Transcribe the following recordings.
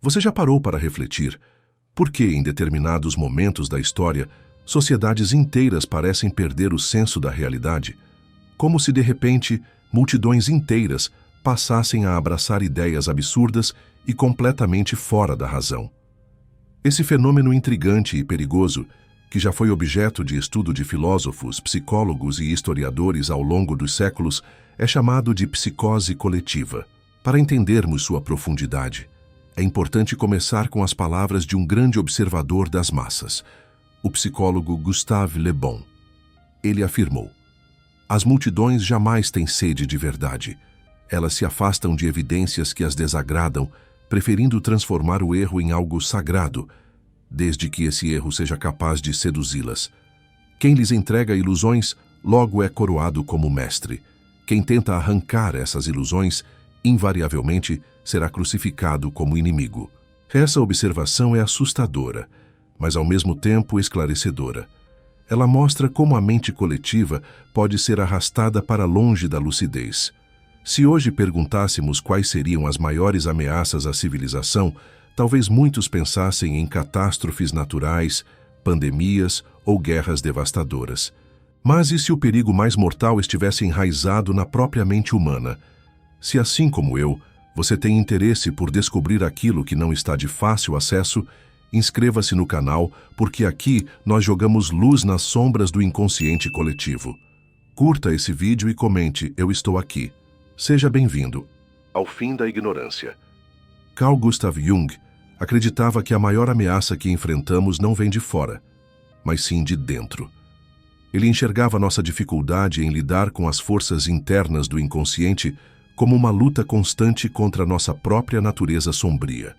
Você já parou para refletir por que, em determinados momentos da história, sociedades inteiras parecem perder o senso da realidade? Como se, de repente, multidões inteiras passassem a abraçar ideias absurdas e completamente fora da razão. Esse fenômeno intrigante e perigoso, que já foi objeto de estudo de filósofos, psicólogos e historiadores ao longo dos séculos, é chamado de psicose coletiva. Para entendermos sua profundidade, é importante começar com as palavras de um grande observador das massas, o psicólogo Gustave Le Bon. Ele afirmou: as multidões jamais têm sede de verdade. Elas se afastam de evidências que as desagradam, preferindo transformar o erro em algo sagrado, desde que esse erro seja capaz de seduzi-las. Quem lhes entrega ilusões, logo é coroado como mestre. Quem tenta arrancar essas ilusões, invariavelmente será crucificado como inimigo. Essa observação é assustadora, mas ao mesmo tempo esclarecedora. Ela mostra como a mente coletiva pode ser arrastada para longe da lucidez. Se hoje perguntássemos quais seriam as maiores ameaças à civilização, talvez muitos pensassem em catástrofes naturais, pandemias ou guerras devastadoras. Mas e se o perigo mais mortal estivesse enraizado na própria mente humana? Se, assim como eu, você tem interesse por descobrir aquilo que não está de fácil acesso, inscreva-se no canal, porque aqui nós jogamos luz nas sombras do inconsciente coletivo. Curta esse vídeo e comente: eu estou aqui. Seja bem-vindo ao fim da ignorância. Carl Gustav Jung acreditava que a maior ameaça que enfrentamos não vem de fora, mas sim de dentro. Ele enxergava nossa dificuldade em lidar com as forças internas do inconsciente como uma luta constante contra nossa própria natureza sombria.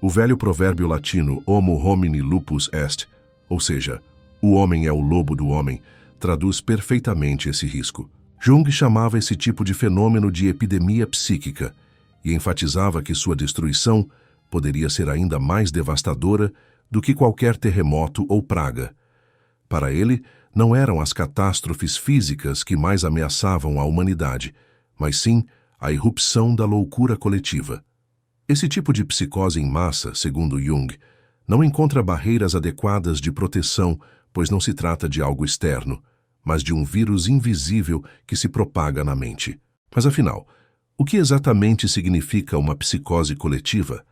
O velho provérbio latino Homo homini lupus est, ou seja, o homem é o lobo do homem, traduz perfeitamente esse risco. Jung chamava esse tipo de fenômeno de epidemia psíquica e enfatizava que sua destruição poderia ser ainda mais devastadora do que qualquer terremoto ou praga. Para ele, não eram as catástrofes físicas que mais ameaçavam a humanidade, mas sim a irrupção da loucura coletiva. Esse tipo de psicose em massa, segundo Jung, não encontra barreiras adequadas de proteção, pois não se trata de algo externo, mas de um vírus invisível que se propaga na mente. Mas afinal, o que exatamente significa uma psicose coletiva?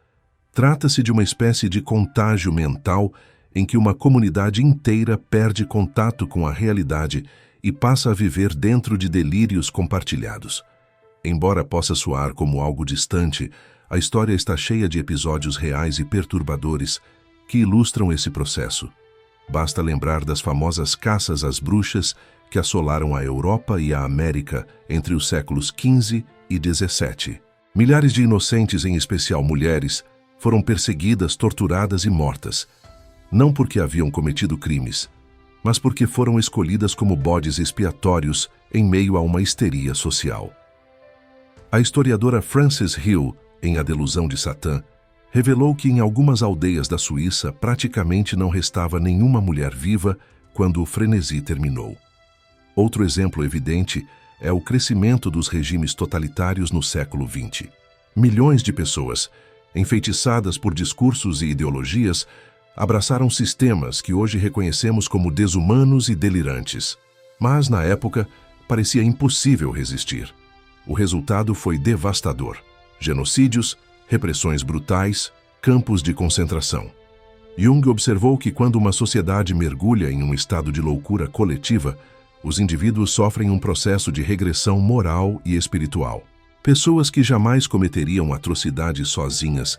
Trata-se de uma espécie de contágio mental em que uma comunidade inteira perde contato com a realidade e passa a viver dentro de delírios compartilhados. Embora possa soar como algo distante, a história está cheia de episódios reais e perturbadores que ilustram esse processo. Basta lembrar das famosas caças às bruxas que assolaram a Europa e a América entre os séculos XV e XVII. Milhares de inocentes, em especial mulheres, foram perseguidas, torturadas e mortas, não porque haviam cometido crimes, mas porque foram escolhidas como bodes expiatórios em meio a uma histeria social. A historiadora Frances Hill, em A Delusão de Satã, revelou que em algumas aldeias da Suíça praticamente não restava nenhuma mulher viva quando o frenesi terminou. Outro exemplo evidente é o crescimento dos regimes totalitários no século XX. Milhões de pessoas, enfeitiçadas por discursos e ideologias, abraçaram sistemas que hoje reconhecemos como desumanos e delirantes. Mas, na época, parecia impossível resistir. O resultado foi devastador: genocídios, repressões brutais, campos de concentração. Jung observou que quando uma sociedade mergulha em um estado de loucura coletiva, os indivíduos sofrem um processo de regressão moral e espiritual. Pessoas que jamais cometeriam atrocidades sozinhas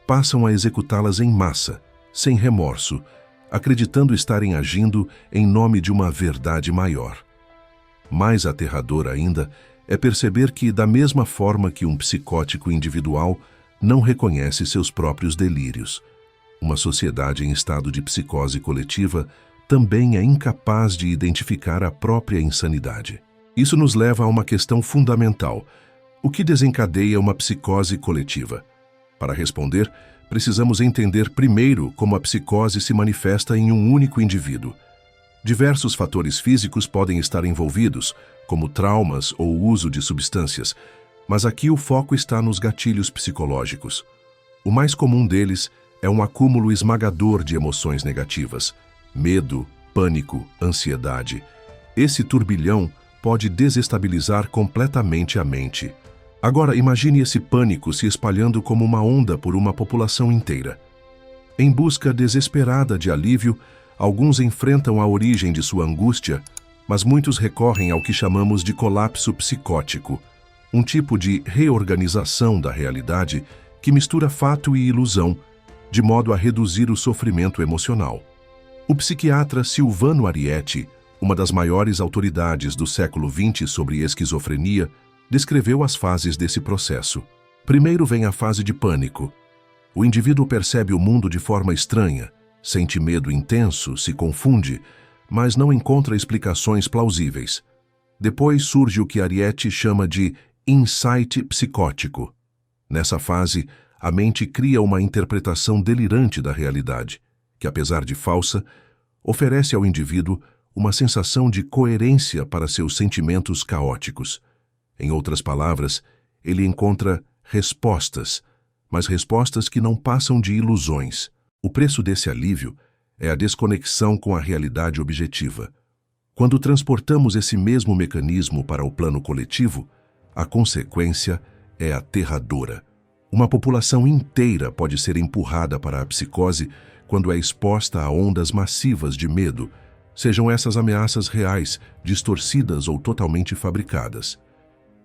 passam a executá-las em massa, sem remorso, acreditando estarem agindo em nome de uma verdade maior. Mais aterrador ainda é perceber que, da mesma forma que um psicótico individual não reconhece seus próprios delírios, uma sociedade em estado de psicose coletiva também é incapaz de identificar a própria insanidade. Isso nos leva a uma questão fundamental: o que desencadeia uma psicose coletiva? Para responder, precisamos entender primeiro como a psicose se manifesta em um único indivíduo. Diversos fatores físicos podem estar envolvidos, como traumas ou uso de substâncias, mas aqui o foco está nos gatilhos psicológicos. O mais comum deles é um acúmulo esmagador de emoções negativas: medo, pânico, ansiedade. Esse turbilhão pode desestabilizar completamente a mente. Agora, imagine esse pânico se espalhando como uma onda por uma população inteira. Em busca desesperada de alívio, alguns enfrentam a origem de sua angústia, mas muitos recorrem ao que chamamos de colapso psicótico, um tipo de reorganização da realidade que mistura fato e ilusão, de modo a reduzir o sofrimento emocional. O psiquiatra Silvano Arietti, uma das maiores autoridades do século XX sobre esquizofrenia, descreveu as fases desse processo. Primeiro vem a fase de pânico. O indivíduo percebe o mundo de forma estranha, sente medo intenso, se confunde, mas não encontra explicações plausíveis. Depois surge o que Arietti chama de insight psicótico. Nessa fase, a mente cria uma interpretação delirante da realidade, que, apesar de falsa, oferece ao indivíduo uma sensação de coerência para seus sentimentos caóticos. Em outras palavras, ele encontra respostas, mas respostas que não passam de ilusões. O preço desse alívio é a desconexão com a realidade objetiva. Quando transportamos esse mesmo mecanismo para o plano coletivo, a consequência é aterradora. Uma população inteira pode ser empurrada para a psicose quando é exposta a ondas massivas de medo, sejam essas ameaças reais, distorcidas ou totalmente fabricadas.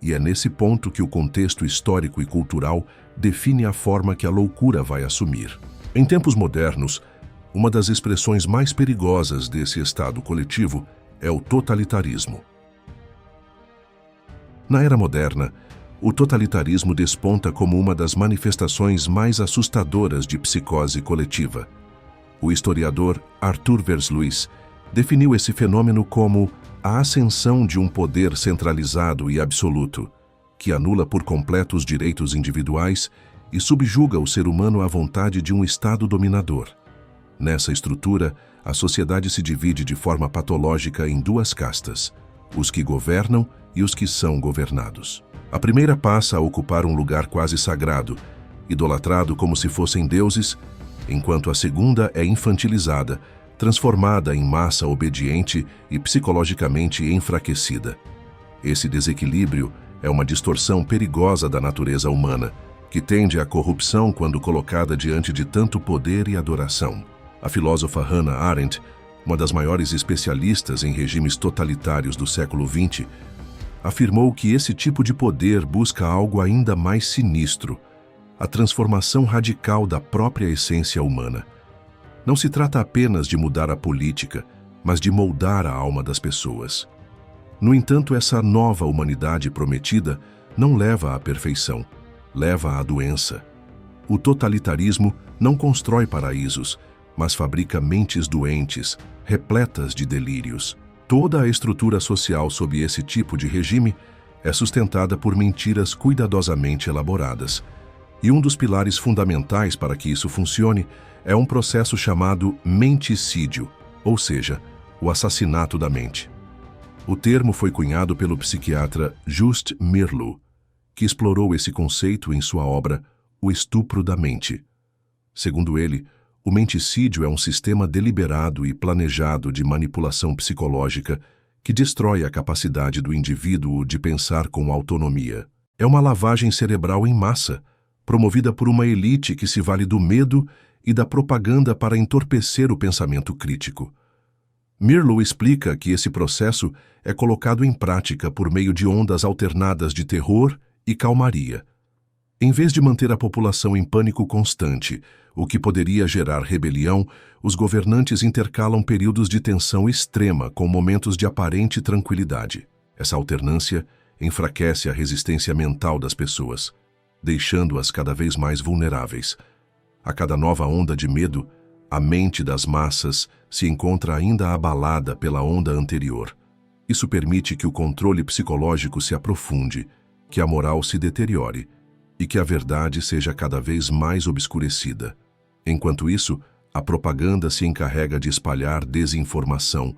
E é nesse ponto que o contexto histórico e cultural define a forma que a loucura vai assumir. Em tempos modernos, uma das expressões mais perigosas desse estado coletivo é o totalitarismo. Na era moderna, o totalitarismo desponta como uma das manifestações mais assustadoras de psicose coletiva. O historiador Arthur Versluis definiu esse fenômeno como a ascensão de um poder centralizado e absoluto, que anula por completo os direitos individuais e subjuga o ser humano à vontade de um Estado dominador. Nessa estrutura, a sociedade se divide de forma patológica em duas castas: os que governam e os que são governados. A primeira passa a ocupar um lugar quase sagrado, idolatrado como se fossem deuses, enquanto a segunda é infantilizada, transformada em massa obediente e psicologicamente enfraquecida. Esse desequilíbrio é uma distorção perigosa da natureza humana, que tende à corrupção quando colocada diante de tanto poder e adoração. A filósofa Hannah Arendt, uma das maiores especialistas em regimes totalitários do século XX, afirmou que esse tipo de poder busca algo ainda mais sinistro: a transformação radical da própria essência humana. Não se trata apenas de mudar a política, mas de moldar a alma das pessoas. No entanto, essa nova humanidade prometida não leva à perfeição, leva à doença. O totalitarismo não constrói paraísos, mas fabrica mentes doentes, repletas de delírios. Toda a estrutura social sob esse tipo de regime é sustentada por mentiras cuidadosamente elaboradas. E um dos pilares fundamentais para que isso funcione é um processo chamado menticídio, ou seja, o assassinato da mente. O termo foi cunhado pelo psiquiatra Just Mirlow, que explorou esse conceito em sua obra O Estupro da Mente. Segundo ele, o menticídio é um sistema deliberado e planejado de manipulação psicológica que destrói a capacidade do indivíduo de pensar com autonomia. É uma lavagem cerebral em massa, promovida por uma elite que se vale do medo e da propaganda para entorpecer o pensamento crítico. Mirlow explica que esse processo é colocado em prática por meio de ondas alternadas de terror e calmaria. Em vez de manter a população em pânico constante, o que poderia gerar rebelião, os governantes intercalam períodos de tensão extrema com momentos de aparente tranquilidade. Essa alternância enfraquece a resistência mental das pessoas, deixando-as cada vez mais vulneráveis. A cada nova onda de medo, a mente das massas se encontra ainda abalada pela onda anterior. Isso permite que o controle psicológico se aprofunde, que a moral se deteriore e que a verdade seja cada vez mais obscurecida. Enquanto isso, a propaganda se encarrega de espalhar desinformação,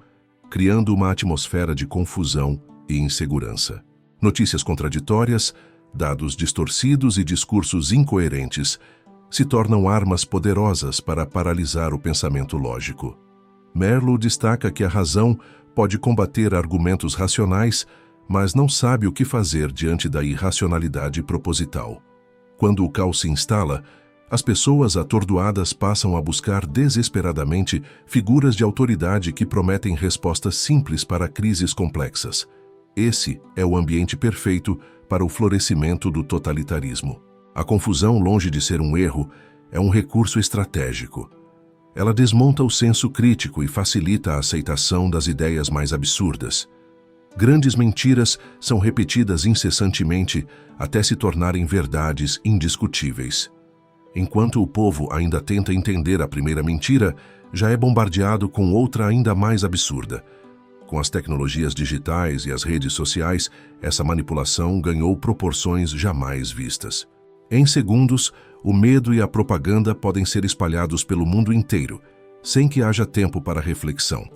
criando uma atmosfera de confusão e insegurança. Notícias contraditórias, dados distorcidos e discursos incoerentes se tornam armas poderosas para paralisar o pensamento lógico. Merleau destaca que a razão pode combater argumentos racionais, mas não sabe o que fazer diante da irracionalidade proposital. Quando o caos se instala, as pessoas atordoadas passam a buscar desesperadamente figuras de autoridade que prometem respostas simples para crises complexas. Esse é o ambiente perfeito para o florescimento do totalitarismo. A confusão, longe de ser um erro, é um recurso estratégico. Ela desmonta o senso crítico e facilita a aceitação das ideias mais absurdas. Grandes mentiras são repetidas incessantemente até se tornarem verdades indiscutíveis. Enquanto o povo ainda tenta entender a primeira mentira, já é bombardeado com outra ainda mais absurda. Com as tecnologias digitais e as redes sociais, essa manipulação ganhou proporções jamais vistas. Em segundos, o medo e a propaganda podem ser espalhados pelo mundo inteiro, sem que haja tempo para reflexão.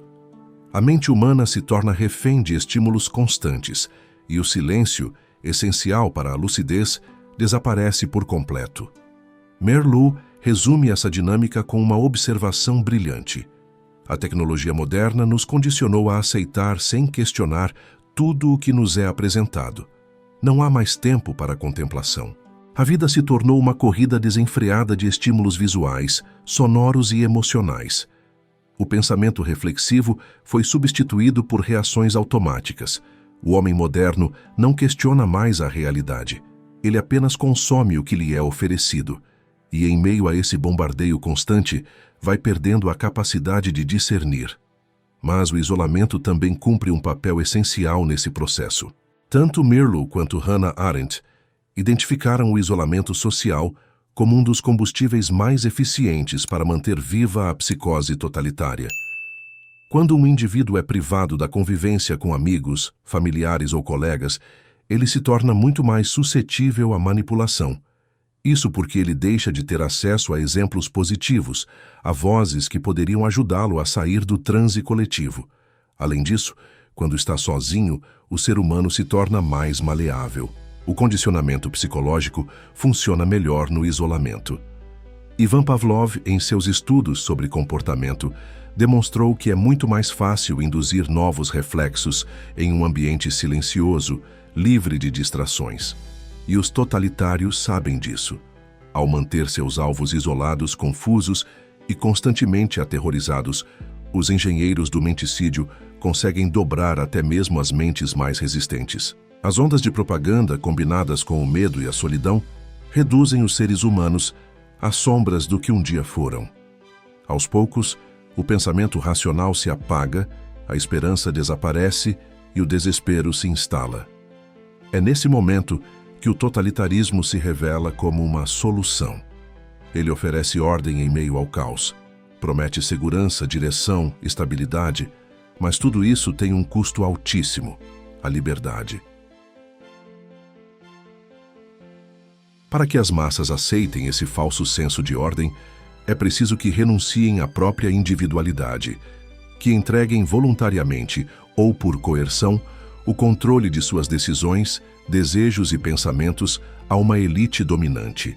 A mente humana se torna refém de estímulos constantes, e o silêncio, essencial para a lucidez, desaparece por completo. Merleau resume essa dinâmica com uma observação brilhante. A tecnologia moderna nos condicionou a aceitar sem questionar tudo o que nos é apresentado. Não há mais tempo para a contemplação. A vida se tornou uma corrida desenfreada de estímulos visuais, sonoros e emocionais. O pensamento reflexivo foi substituído por reações automáticas. O homem moderno não questiona mais a realidade. Ele apenas consome o que lhe é oferecido. E em meio a esse bombardeio constante, vai perdendo a capacidade de discernir. Mas o isolamento também cumpre um papel essencial nesse processo. Tanto Merleau quanto Hannah Arendt identificaram o isolamento social como um dos combustíveis mais eficientes para manter viva a psicose totalitária. Quando um indivíduo é privado da convivência com amigos, familiares ou colegas, ele se torna muito mais suscetível à manipulação. Isso porque ele deixa de ter acesso a exemplos positivos, a vozes que poderiam ajudá-lo a sair do transe coletivo. Além disso, quando está sozinho, o ser humano se torna mais maleável. O condicionamento psicológico funciona melhor no isolamento. Ivan Pavlov, em seus estudos sobre comportamento, demonstrou que é muito mais fácil induzir novos reflexos em um ambiente silencioso, livre de distrações. E os totalitários sabem disso. Ao manter seus alvos isolados, confusos e constantemente aterrorizados, os engenheiros do menticídio conseguem dobrar até mesmo as mentes mais resistentes. As ondas de propaganda, combinadas com o medo e a solidão, reduzem os seres humanos às sombras do que um dia foram. Aos poucos, o pensamento racional se apaga, a esperança desaparece e o desespero se instala. É nesse momento que o totalitarismo se revela como uma solução. Ele oferece ordem em meio ao caos, promete segurança, direção, estabilidade, mas tudo isso tem um custo altíssimo: a liberdade. Para que as massas aceitem esse falso senso de ordem, é preciso que renunciem à própria individualidade, que entreguem voluntariamente ou por coerção o controle de suas decisões, desejos e pensamentos a uma elite dominante.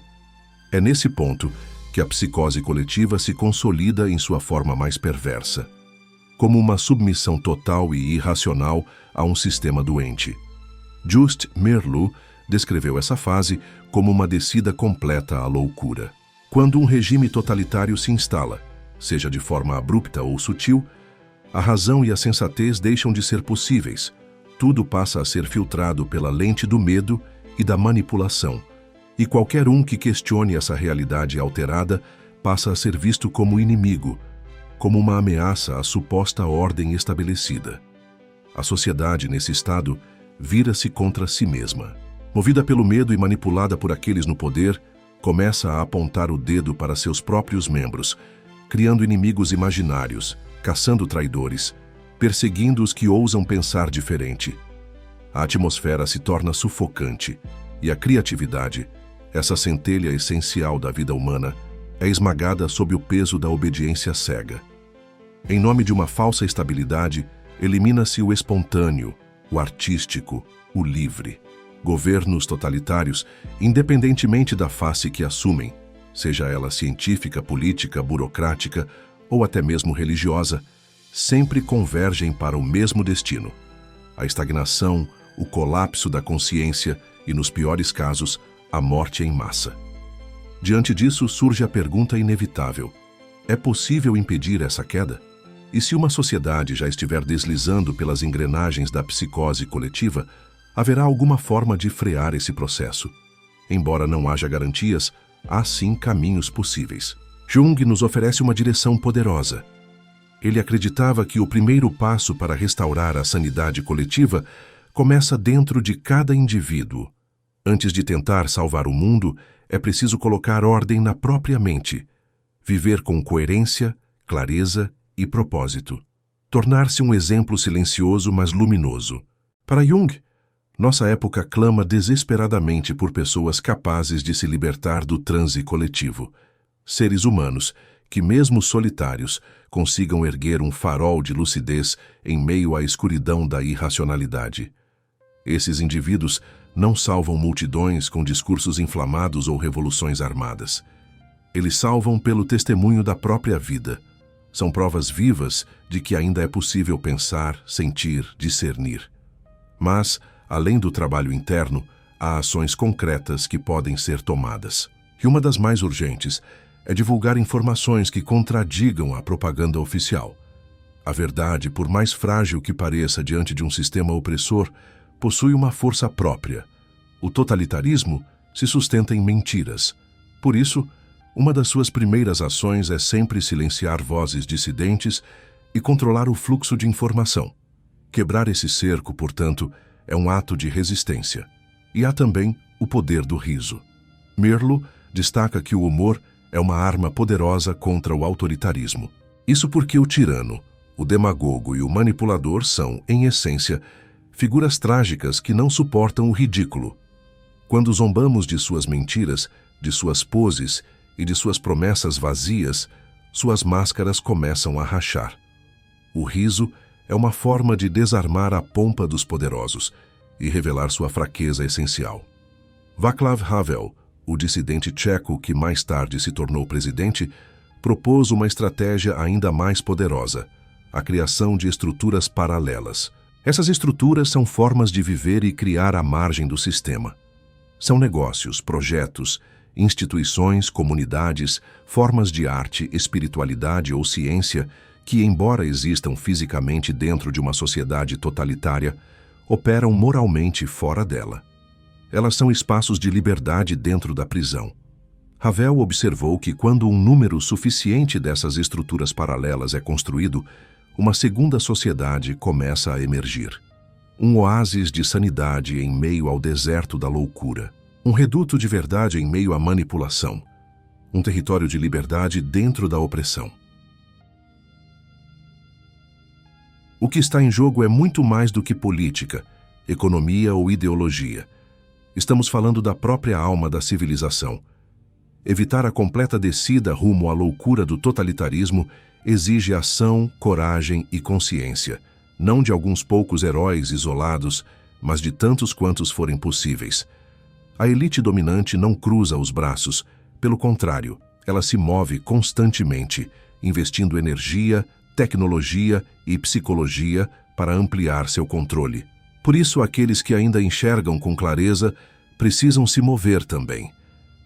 É nesse ponto que a psicose coletiva se consolida em sua forma mais perversa, como uma submissão total e irracional a um sistema doente. Just Merleau descreveu essa fase como uma descida completa à loucura. Quando um regime totalitário se instala, seja de forma abrupta ou sutil, a razão e a sensatez deixam de ser possíveis. Tudo passa a ser filtrado pela lente do medo e da manipulação, e qualquer um que questione essa realidade alterada passa a ser visto como inimigo, como uma ameaça à suposta ordem estabelecida. A sociedade, nesse estado, vira-se contra si mesma. Movida pelo medo e manipulada por aqueles no poder, começa a apontar o dedo para seus próprios membros, criando inimigos imaginários, caçando traidores, perseguindo os que ousam pensar diferente. A atmosfera se torna sufocante e a criatividade, essa centelha essencial da vida humana, é esmagada sob o peso da obediência cega. Em nome de uma falsa estabilidade, elimina-se o espontâneo, o artístico, o livre. Governos totalitários, independentemente da face que assumem, seja ela científica, política, burocrática ou até mesmo religiosa, sempre convergem para o mesmo destino: a estagnação, o colapso da consciência e, nos piores casos, a morte em massa. Diante disso, surge a pergunta inevitável: é possível impedir essa queda? E se uma sociedade já estiver deslizando pelas engrenagens da psicose coletiva, haverá alguma forma de frear esse processo? Embora não haja garantias, há sim caminhos possíveis. Jung nos oferece uma direção poderosa. Ele acreditava que o primeiro passo para restaurar a sanidade coletiva começa dentro de cada indivíduo. Antes de tentar salvar o mundo, é preciso colocar ordem na própria mente, viver com coerência, clareza e propósito. Tornar-se um exemplo silencioso, mas luminoso. Para Jung, nossa época clama desesperadamente por pessoas capazes de se libertar do transe coletivo. Seres humanos que, mesmo solitários, consigam erguer um farol de lucidez em meio à escuridão da irracionalidade. Esses indivíduos não salvam multidões com discursos inflamados ou revoluções armadas. Eles salvam pelo testemunho da própria vida. São provas vivas de que ainda é possível pensar, sentir, discernir. Mas, além do trabalho interno, há ações concretas que podem ser tomadas. E uma das mais urgentes é divulgar informações que contradigam a propaganda oficial. A verdade, por mais frágil que pareça diante de um sistema opressor, possui uma força própria. O totalitarismo se sustenta em mentiras. Por isso, uma das suas primeiras ações é sempre silenciar vozes dissidentes e controlar o fluxo de informação. Quebrar esse cerco, portanto, é um ato de resistência. E há também o poder do riso. Merleau destaca que o humor é uma arma poderosa contra o autoritarismo. Isso porque o tirano, o demagogo e o manipulador são, em essência, figuras trágicas que não suportam o ridículo. Quando zombamos de suas mentiras, de suas poses e de suas promessas vazias, suas máscaras começam a rachar. O riso é uma forma de desarmar a pompa dos poderosos e revelar sua fraqueza essencial. Václav Havel, o dissidente tcheco que mais tarde se tornou presidente, propôs uma estratégia ainda mais poderosa: a criação de estruturas paralelas. Essas estruturas são formas de viver e criar à margem do sistema. São negócios, projetos, instituições, comunidades, formas de arte, espiritualidade ou ciência que, embora existam fisicamente dentro de uma sociedade totalitária, operam moralmente fora dela. Elas são espaços de liberdade dentro da prisão. Havel observou que quando um número suficiente dessas estruturas paralelas é construído, uma segunda sociedade começa a emergir. Um oásis de sanidade em meio ao deserto da loucura. Um reduto de verdade em meio à manipulação. Um território de liberdade dentro da opressão. O que está em jogo é muito mais do que política, economia ou ideologia. Estamos falando da própria alma da civilização. Evitar a completa descida rumo à loucura do totalitarismo exige ação, coragem e consciência, não de alguns poucos heróis isolados, mas de tantos quantos forem possíveis. A elite dominante não cruza os braços, pelo contrário, ela se move constantemente, investindo energia, tecnologia e psicologia para ampliar seu controle. Por isso, aqueles que ainda enxergam com clareza precisam se mover também.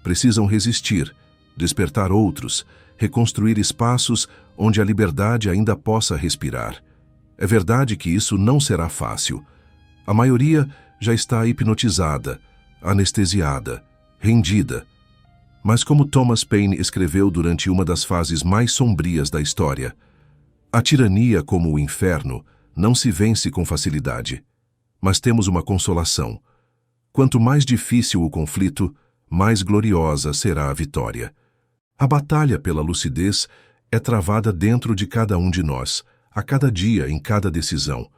Precisam resistir, despertar outros, reconstruir espaços onde a liberdade ainda possa respirar. É verdade que isso não será fácil. A maioria já está hipnotizada, anestesiada, rendida. Mas como Thomas Paine escreveu durante uma das fases mais sombrias da história, a tirania, como o inferno, não se vence com facilidade. Mas temos uma consolação. Quanto mais difícil o conflito, mais gloriosa será a vitória. A batalha pela lucidez é travada dentro de cada um de nós, a cada dia, em cada decisão.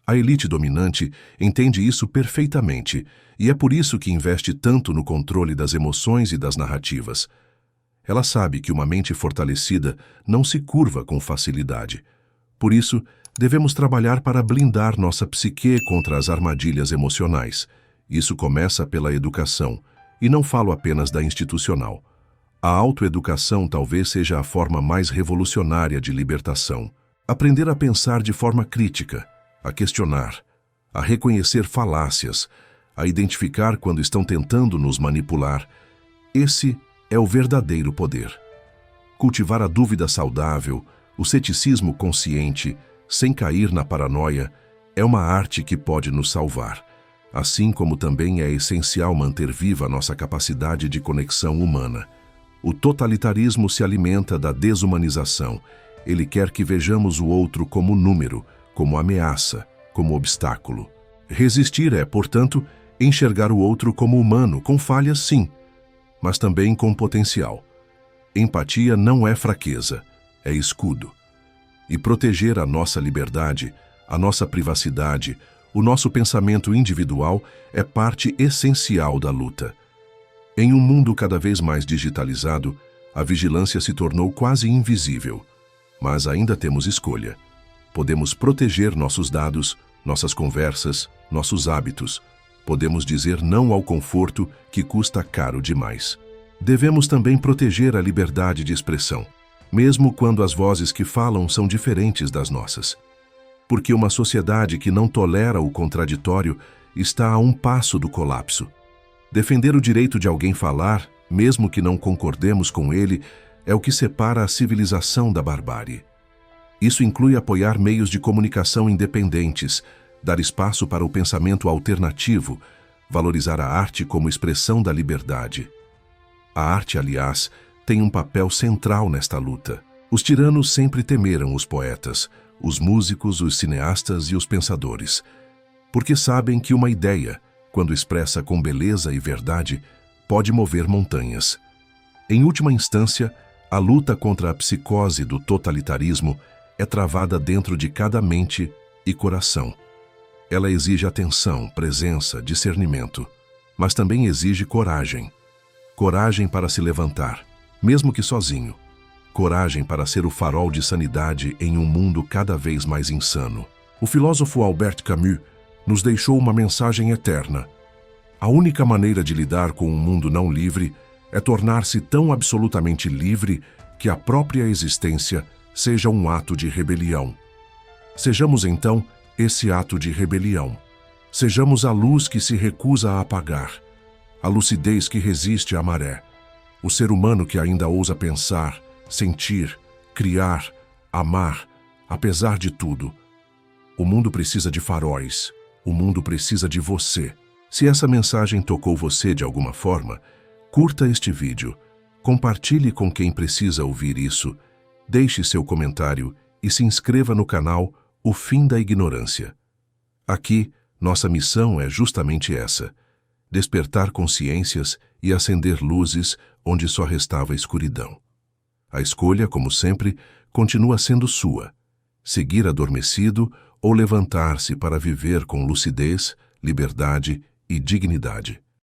A elite dominante entende isso perfeitamente e é por isso que investe tanto no controle das emoções e das narrativas. Ela sabe que uma mente fortalecida não se curva com facilidade. Por isso, devemos trabalhar para blindar nossa psique contra as armadilhas emocionais. Isso começa pela educação, e não falo apenas da institucional. A autoeducação talvez seja a forma mais revolucionária de libertação. Aprender a pensar de forma crítica, a questionar, a reconhecer falácias, a identificar quando estão tentando nos manipular. Esse é o verdadeiro poder. Cultivar a dúvida saudável, o ceticismo consciente, sem cair na paranoia, é uma arte que pode nos salvar, assim como também é essencial manter viva nossa capacidade de conexão humana. O totalitarismo se alimenta da desumanização. Ele quer que vejamos o outro como número, como ameaça, como obstáculo. Resistir é, portanto, enxergar o outro como humano, com falhas sim, mas também com potencial. Empatia não é fraqueza, é escudo. E proteger a nossa liberdade, a nossa privacidade, o nosso pensamento individual é parte essencial da luta. Em um mundo cada vez mais digitalizado, a vigilância se tornou quase invisível. Mas ainda temos escolha. Podemos proteger nossos dados, nossas conversas, nossos hábitos. Podemos dizer não ao conforto que custa caro demais. Devemos também proteger a liberdade de expressão, mesmo quando as vozes que falam são diferentes das nossas. Porque uma sociedade que não tolera o contraditório está a um passo do colapso. Defender o direito de alguém falar, mesmo que não concordemos com ele, é o que separa a civilização da barbárie. Isso inclui apoiar meios de comunicação independentes, dar espaço para o pensamento alternativo, valorizar a arte como expressão da liberdade. A arte, aliás, tem um papel central nesta luta. Os tiranos sempre temeram os poetas, os músicos, os cineastas e os pensadores, porque sabem que uma ideia, quando expressa com beleza e verdade, pode mover montanhas. Em última instância, a luta contra a psicose do totalitarismo é travada dentro de cada mente e coração. Ela exige atenção, presença, discernimento, mas também exige coragem. Coragem para se levantar, mesmo que sozinho. Coragem para ser o farol de sanidade em um mundo cada vez mais insano. O filósofo Albert Camus nos deixou uma mensagem eterna. A única maneira de lidar com um mundo não livre é tornar-se tão absolutamente livre que a própria existência seja um ato de rebelião. Sejamos então esse ato de rebelião. Sejamos a luz que se recusa a apagar, a lucidez que resiste à maré, o ser humano que ainda ousa pensar, sentir, criar, amar, apesar de tudo. O mundo precisa de faróis. O mundo precisa de você. Se essa mensagem tocou você de alguma forma, curta este vídeo, compartilhe com quem precisa ouvir isso, deixe seu comentário e se inscreva no canal O Fim da Ignorância. Aqui, nossa missão é justamente essa: despertar consciências e acender luzes onde só restava escuridão. A escolha, como sempre, continua sendo sua: seguir adormecido ou levantar-se para viver com lucidez, liberdade e dignidade.